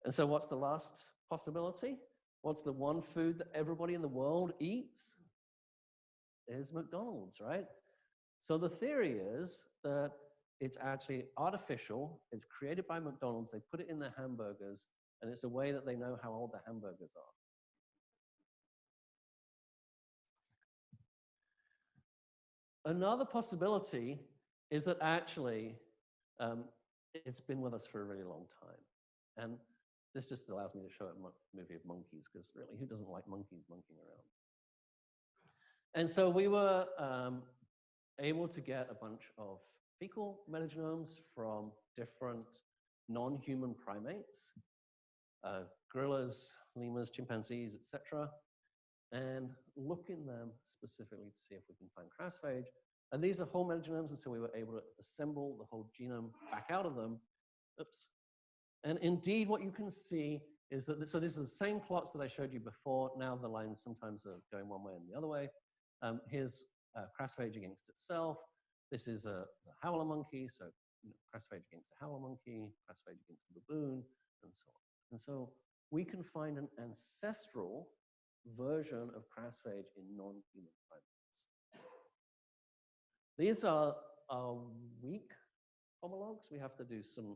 And so what's the last possibility? What's the one food that everybody in the world eats? Is McDonald's, right? So the theory is that it's actually artificial, it's created by McDonald's, they put it in their hamburgers, and it's a way that they know how old the hamburgers are. Another possibility is that actually it's been with us for a really long time. And this just allows me to show a movie of monkeys, because really, who doesn't like monkeys monkeying around? And so we were able to get a bunch of fecal metagenomes from different non-human primates, gorillas, lemurs, chimpanzees, etc., and look in them specifically to see if we can find crassphage. And these are whole metagenomes, and so we were able to assemble the whole genome back out of them. Oops. And indeed, what you can see is that, so these are the same plots that I showed you before. Now the lines sometimes are going one way and the other way. Here's crassphage against itself. This is a howler monkey, so crassphage against a howler monkey, crassphage against a baboon, and so on. And so we can find an ancestral version of crassphage in non-human primates. These are weak homologs. We have to do some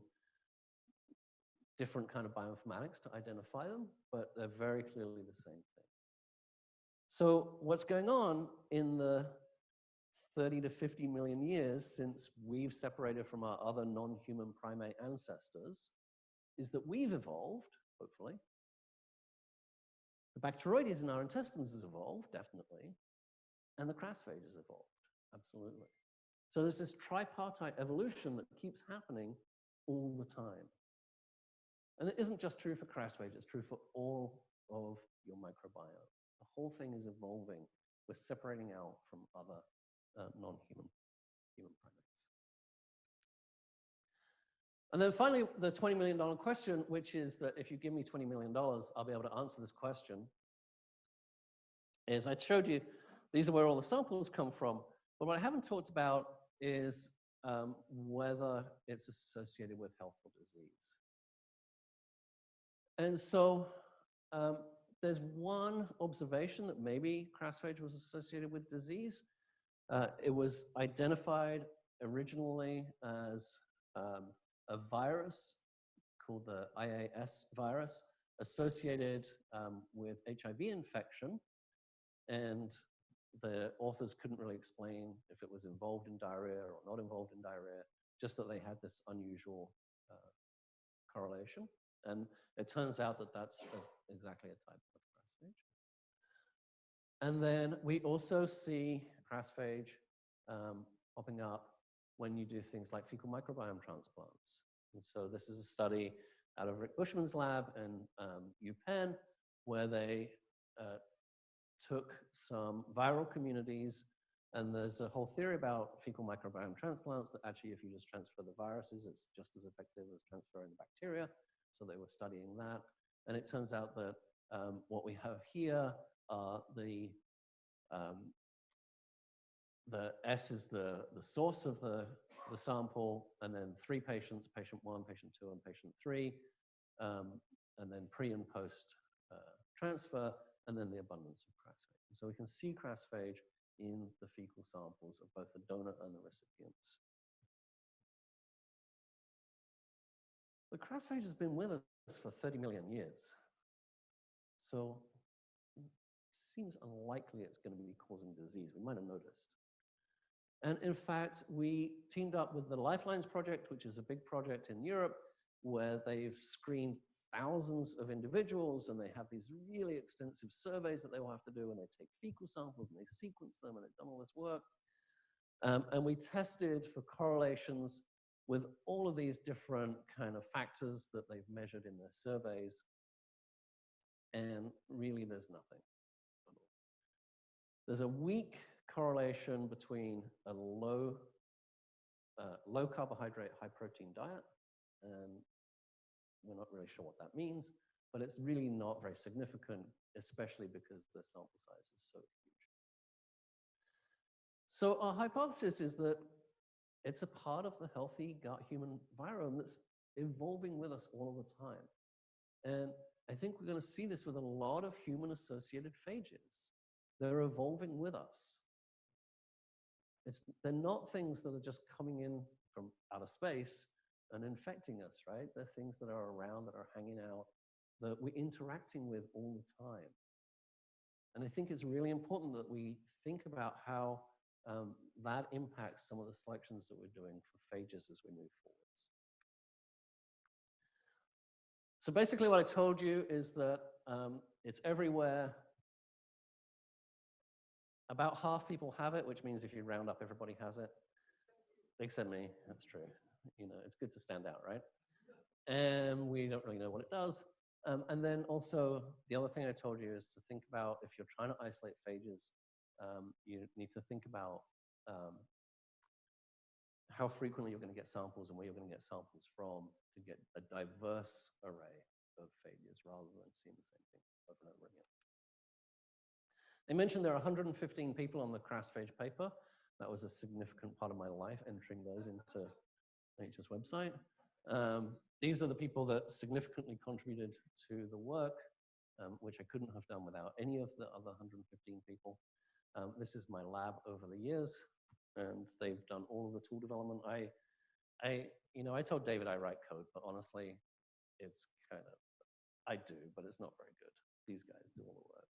different kind of bioinformatics to identify them, but they're very clearly the same thing. So what's going on in the 30 to 50 million years since we've separated from our other non-human primate ancestors is that we've evolved, hopefully. The Bacteroides in our intestines has evolved, definitely, and the crassphage has evolved, absolutely. So there's this tripartite evolution that keeps happening all the time. And it isn't just true for crassphage, it's true for all of your microbiome. The whole thing is evolving. We're separating out from other non-human primates. And then finally, the $20 million question, which is that if you give me $20 million, I'll be able to answer this question, is I showed you, these are where all the samples come from, but what I haven't talked about is whether it's associated with health or disease. And so there's one observation that maybe crassphage was associated with disease. It was identified originally as a virus called the IAS virus associated with HIV infection. And the authors couldn't really explain if it was involved in diarrhea or not involved in diarrhea, just that they had this unusual correlation. And it turns out that that's exactly a type of crassphage. And then we also see crassphage popping up when you do things like fecal microbiome transplants. And so this is a study out of Rick Bushman's lab in UPenn, where they took some viral communities, and there's a whole theory about fecal microbiome transplants that actually if you just transfer the viruses, it's just as effective as transferring the bacteria. So they were studying that. And it turns out that what we have here are the S is the source of the sample, and then 3 patients, patient 1, patient 2, and patient 3, and then pre and post transfer, and then the abundance of crassphage. So we can see crassphage in the fecal samples of both the donor and the recipients. But crassphage has been with us for 30 million years. So it seems unlikely it's going to be causing disease. We might have noticed. And in fact, we teamed up with the Lifelines project, which is a big project in Europe, where they've screened thousands of individuals, and they have these really extensive surveys that they will have to do, and they take fecal samples and they sequence them, and they've done all this work. And we tested for correlations with all of these different kind of factors that they've measured in their surveys. And really, there's nothing. There's a weak correlation between a low carbohydrate, high protein diet, and we're not really sure what that means, but it's really not very significant, especially because the sample size is so huge. So our hypothesis is that it's a part of the healthy gut-human virome that's evolving with us all the time. And I think we're going to see this with a lot of human-associated phages. They're evolving with us. They're not things that are just coming in from outer space and infecting us, right? They're things that are around, that are hanging out, that we're interacting with all the time. And I think it's really important that we think about how that impacts some of the selections that we're doing for phages as we move forwards. So basically what I told you is that it's everywhere. About half people have it, which means if you round up, everybody has it. Except me, that's true. You know, it's good to stand out, right? And we don't really know what it does. And then also, the other thing I told you is to think about, if you're trying to isolate phages, you need to think about how frequently you're going to get samples and where you're going to get samples from to get a diverse array of phages rather than seeing the same thing over and over again. They mentioned there are 115 people on the crassphage paper. That was a significant part of my life, entering those into NHS website. These are the people that significantly contributed to the work, which I couldn't have done without any of the other 115 people. This is my lab over the years, and they've done all of the tool development. I I told David I write code, but honestly, it's kind of, I do, but it's not very good. These guys do all the work.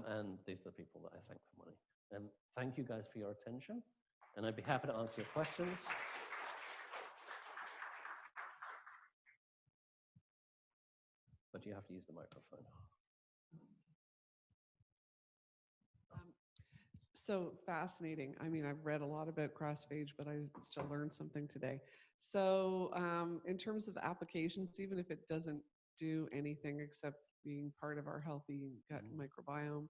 And these are the people that I thank for money. And thank you guys for your attention. And I'd be happy to answer your questions. But you have to use the microphone. So fascinating. I mean, I've read a lot about crossphage, but I still learned something today. So in terms of the applications, even if it doesn't do anything except being part of our healthy gut microbiome,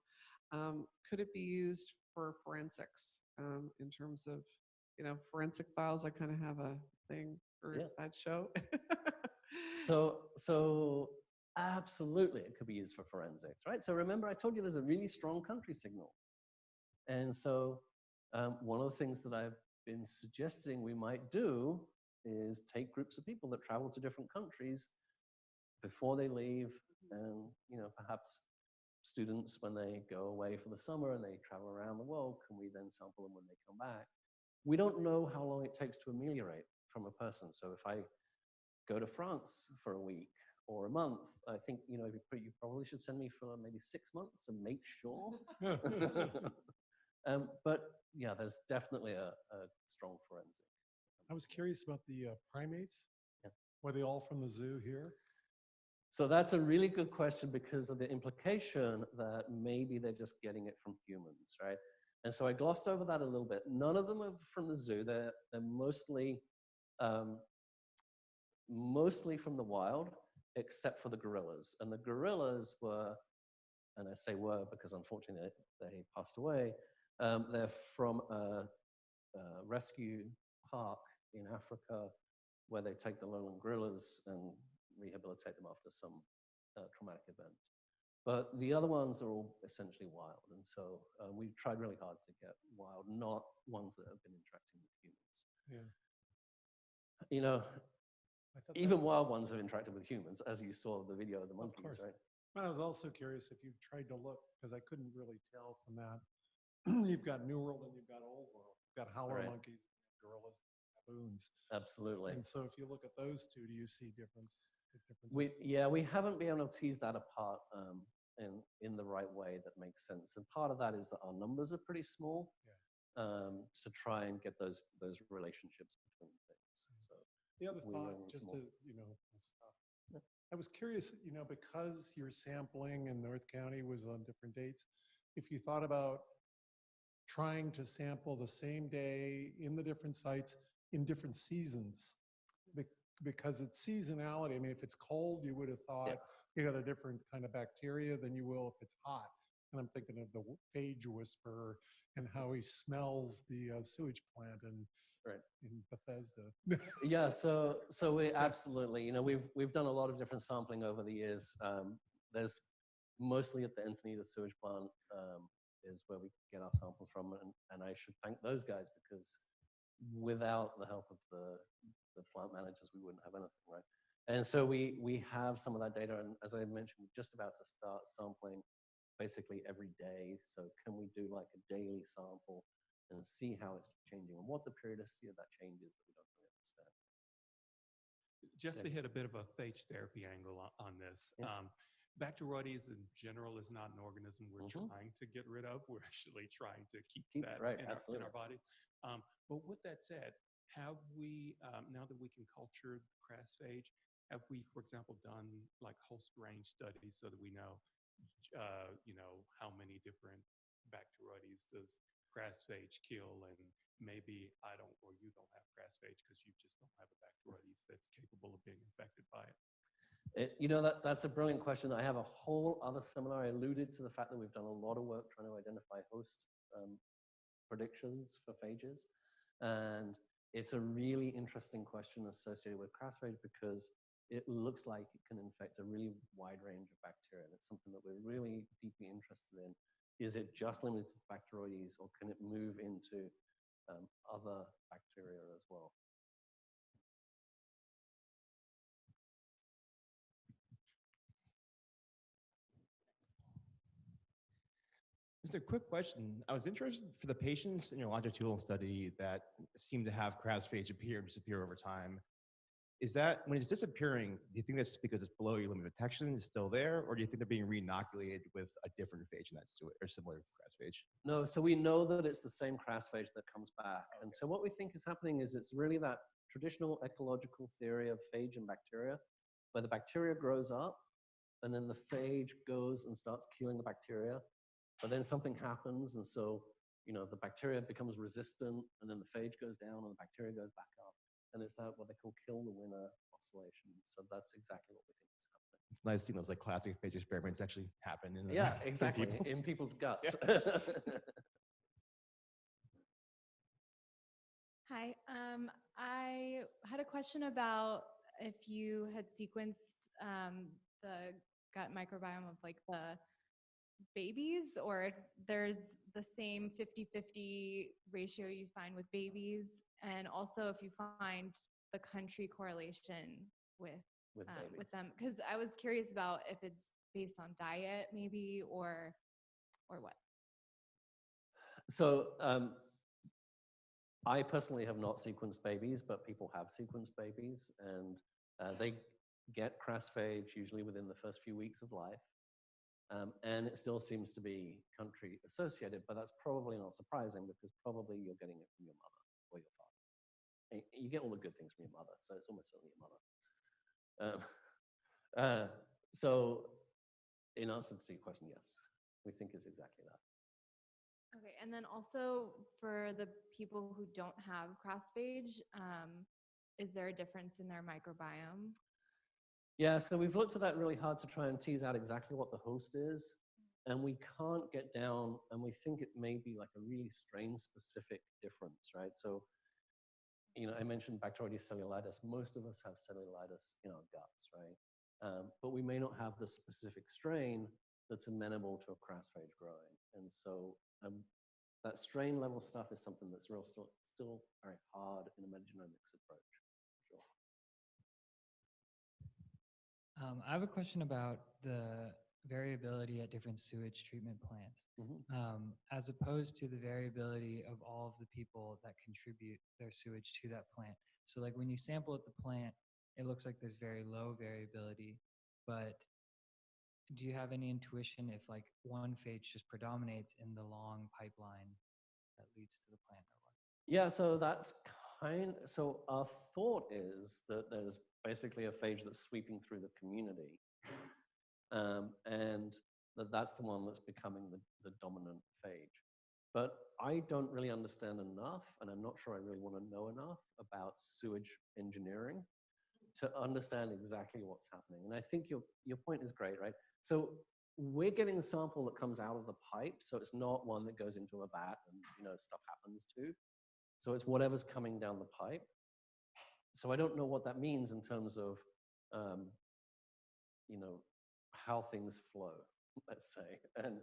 could it be used for forensics in terms of, forensic files? I kind of have a thing for that show. So absolutely, it could be used for forensics, right? So remember, I told you there's a really strong country signal. And so one of the things that I've been suggesting we might do is take groups of people that travel to different countries before they leave, and perhaps students, when they go away for the summer and they travel around the world, can we then sample them when they come back? We don't know how long it takes to ameliorate from a person. So if I go to France for a week or a month, I think you probably should send me for maybe 6 months to make sure. But yeah, there's definitely a strong forensic. I was curious about the primates. Yeah. Were they all from the zoo here? So that's a really good question because of the implication that maybe they're just getting it from humans, right? And so I glossed over that a little bit. None of them are from the zoo. They're mostly from the wild, except for the gorillas. And the gorillas were, and I say were because unfortunately they passed away, they're from a rescue park in Africa where they take the lowland gorillas and rehabilitate them after some traumatic event. But the other ones are all essentially wild. And so we tried really hard to get wild, not ones that have been interacting with humans. Yeah. Even wild ones have interacted with humans, as you saw the video of the monkeys, course. right? But I was also curious if you tried to look, because I couldn't really tell from that. You've got New World and you've got Old World. You've got howler monkeys, gorillas, baboons. Absolutely. And so if you look at those two, do you see differences? We haven't been able to tease that apart in the right way that makes sense. And part of that is that our numbers are pretty small to try and get those relationships between things. So the other thought, just to stop. I was curious, because your sampling in North County was on different dates, if you thought about trying to sample the same day in the different sites in different seasons, because it's seasonality. I mean, if it's cold, you would have thought you got a different kind of bacteria than you will if it's hot. And I'm thinking of the phage whisperer and how he smells the sewage plant in Bethesda. Yeah, so we absolutely, we've done a lot of different sampling over the years. There's mostly at the Encinitas sewage plant is where we get our samples from, and I should thank those guys because without the help of the plant managers, we wouldn't have anything, right? And so we have some of that data, and as I mentioned, we're just about to start sampling basically every day. So can we do like a daily sample and see how it's changing and what the periodicity of that change is that we don't really understand. Just to hit a bit of a phage therapy angle on this. Bacteroides in general is not an organism we're trying to get rid of. We're actually trying to keep that in our body. But with that said, have we, now that we can culture crass phage, have we, for example, done like host range studies so that we know, how many different bacteroides does crass phage kill, and maybe I don't, or you don't have crass phage because you just don't have a bacteroides that's capable of being infected by it. That's a brilliant question. I have a whole other seminar. I alluded to the fact that we've done a lot of work trying to identify host predictions for phages. And it's a really interesting question associated with crass phage because it looks like it can infect a really wide range of bacteria. And it's something that we're really deeply interested in. Is it just limited to Bacteroides, or can it move into other bacteria as well? Just a quick question. I was interested for the patients in your longitudinal study that seem to have crasphage appear and disappear over time. Is that, when it's disappearing, do you think that's because it's below your limit of detection, it's still there, or do you think they're being re-inoculated with a different phage that's to it, or similar crasphage? No, so we know that it's the same crasphage that comes back. And so what we think is happening is it's really that traditional ecological theory of phage and bacteria, where the bacteria grows up, and then the phage goes and starts killing the bacteria, but then something happens, and so, you know, the bacteria becomes resistant, and then the phage goes down, and the bacteria goes back up. And it's that what they call kill the winner oscillation. So that's exactly what we think is happening. It's nice seeing those like classic phage experiments actually happen. Yeah, exactly, people. in people's guts. Yeah. Hi, I had a question about if you had sequenced the gut microbiome of like the babies, or if there's the same 50-50 ratio you find with babies, and also if you find the country correlation with them, because I was curious about if it's based on diet maybe or what. So I personally have not sequenced babies, but people have sequenced babies, and they get crasphage usually within the first few weeks of life. And it still seems to be country associated, but that's probably not surprising because probably you're getting it from your mother or your father. And you get all the good things from your mother, so it's almost certainly your mother. So in answer to your question, yes, we think it's exactly that. Okay, and then also for the people who don't have crasphage, is there a difference in their microbiome? Yeah, so we've looked at that really hard to try and tease out exactly what the host is, and we can't get down, and we think it may be like a really strain-specific difference, right? So, you know, I mentioned Bacteroides cellulitis. Most of us have cellulitis in our guts, right? But we may not have the specific strain that's amenable to a crasphage growing. And so that strain level stuff is something that's still very hard in a metagenomics approach. Sure. I have a question about the variability at different sewage treatment plants, as opposed to the variability of all of the people that contribute their sewage to that plant. So like when you sample at the plant, it looks like there's very low variability, but do you have any intuition if like one phage just predominates in the long pipeline that leads to the plant or what? Yeah, so that's so our thought is that there's basically a phage that's sweeping through the community, and that's the one that's becoming the dominant phage. But I don't really understand enough, and I'm not sure I really want to know enough about sewage engineering to understand exactly what's happening. And I think your point is great, right? So we're getting a sample that comes out of the pipe, so it's not one that goes into a vat and, you know, stuff happens to. So it's whatever's coming down the pipe. So I don't know what that means in terms of, you know, how things flow, let's say. And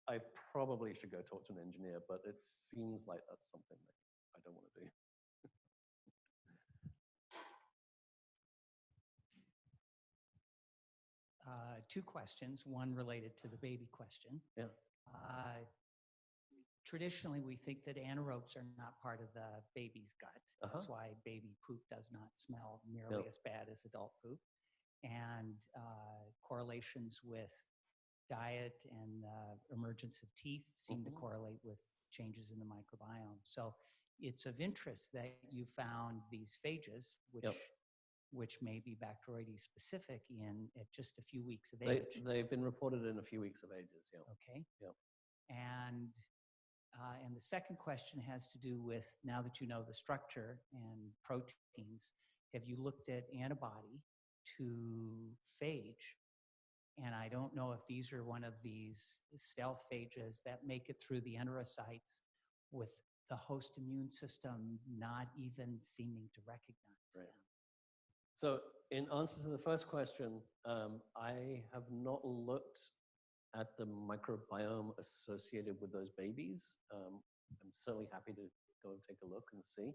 I probably should go talk to an engineer, but it seems like that's something that I don't want to do. Two questions, one related to the baby question. Yeah. Traditionally, we think that anaerobes are not part of the baby's gut. That's why baby poop does not smell nearly as bad as adult poop. And correlations with diet and emergence of teeth seem to correlate with changes in the microbiome. So it's of interest that you found these phages, which may be Bacteroides specific at just a few weeks of age. They've been reported in a few weeks of ages, yeah. Okay. Yep. And the second question has to do with, now that you know the structure and proteins, have you looked at antibody to phage? And I don't know if these are one of these stealth phages that make it through the enterocytes with the host immune system not even seeming to recognize them. So in answer to the first question, I have not looked at the microbiome associated with those babies. I'm certainly happy to go and take a look and see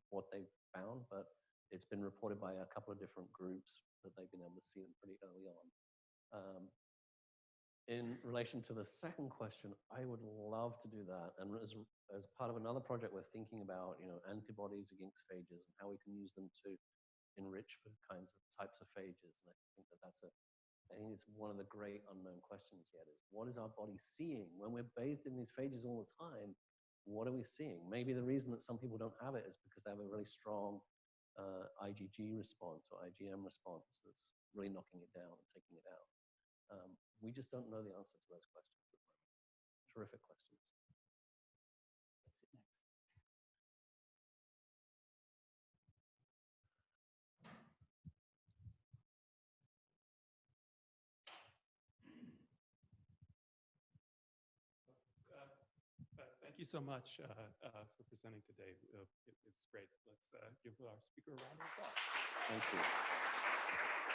what they've found, but it's been reported by a couple of different groups that they've been able to see them pretty early on. in relation to the second question, I would love to do that. And as part of another project, we're thinking about, antibodies against phages and how we can use them to enrich for types of phages. And I think I think it's one of the great unknown questions yet is what is our body seeing when we're bathed in these phages all the time? What are we seeing? Maybe the reason that some people don't have it is because they have a really strong IgG response or IgM response that's really knocking it down and taking it out. We just don't know the answer to those questions at the moment. Terrific questions. Let's sit next. Thank you so much for presenting today. It was great. Let's give our speaker a round of applause. Thank you.